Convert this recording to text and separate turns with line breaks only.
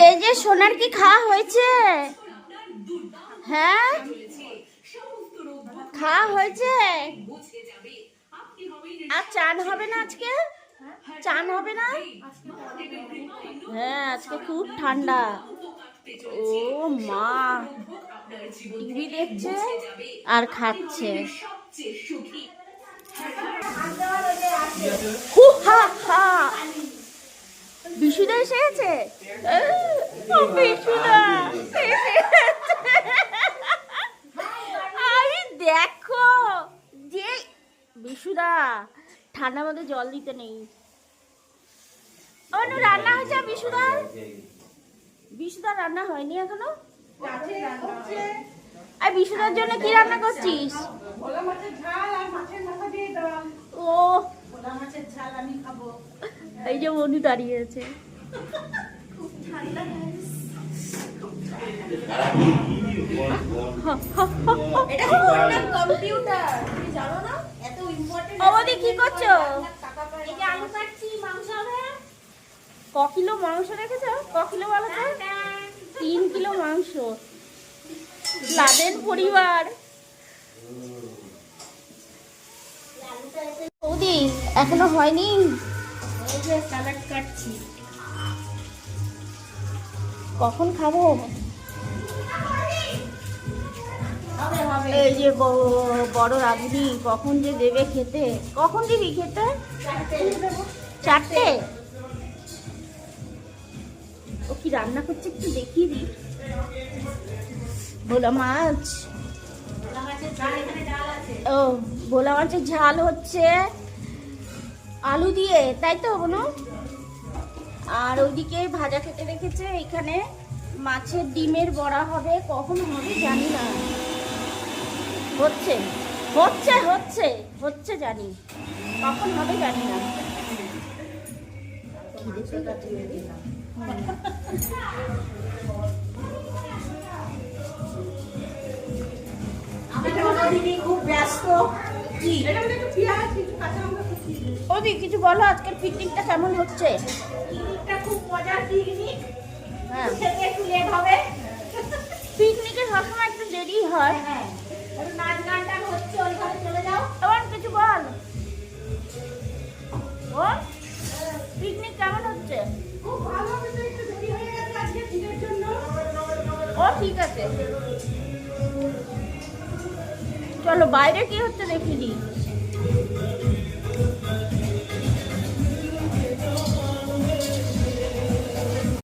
এই যে সোনার কি খাওয়া হয়েছে? হ্যাঁ, খাওয়া হয়েছে। আর চান হবে না আজকে? চান হবে না? হ্যাঁ, আজকে খুব ঠান্ডা। ও মা টিভি দেখছে আর খাচ্ছে। বিশুদা এসে গেছে। বিশুদা আরে দেখো যে বিশুদা ঠান্ডার মধ্যে জল দিতে নেই। অনু রান্না হয়েছে বিশুদার? বিশুদার রান্না হয়নি এখনো? আর বিশুদার জন্য কি রান্না করছিস? ও এই যে মনু দাঁড়িয়ে আছে। অবধি কি করছো? ক কিলো মাংস রেখেছ? ক কিলো বলো তো? 3 কিলো মাংস। লাদেন পরিবার। বৌদি এখনো হয়নি?
স্যালাড কাটছি।
কখন খাবো? এই যে বড় রাঁধুনি কখন যে দেবে খেতে? কখন দিবি খেতে? 4টে। ও কি রান্না করছে একটু দেখিয়ে দি। ভোলা মাছ। ও ভোলা মাছের ঝাল হচ্ছে আলু দিয়ে, তাই তো বোনো? আর ওইদিকে ভাজা কেটে রেখেছে। এখানে মাছের ডিমের বড়া হবে। কখন হবে জানি না। হচ্ছে হচ্ছে হচ্ছে হচ্ছে জানি, কখন হবে জানি না।
খুব ব্যস্ত।
ওদি কিছু বলো, আজকের পিকনিকটা কেমন হচ্ছে?
পিকনিকটা খুব মজার পিকনিক।
হ্যাঁ,
খেতে একটু লেট হবে।
পিকনিকে সবসময় একটু দেরি হয়।
হ্যাঁ, নাচ গান টান হচ্ছে, ওই ঘরে চলে যাও।
এমন কিছু বল। ও পিকনিক কেমন হচ্ছে?
খুব ভালো হবে, তো একটু দেরি হয়ে গেছে আজকে দিনের জন্য।
ও ঠিক আছে, চলো বাইরে কি হচ্ছে দেখি নি।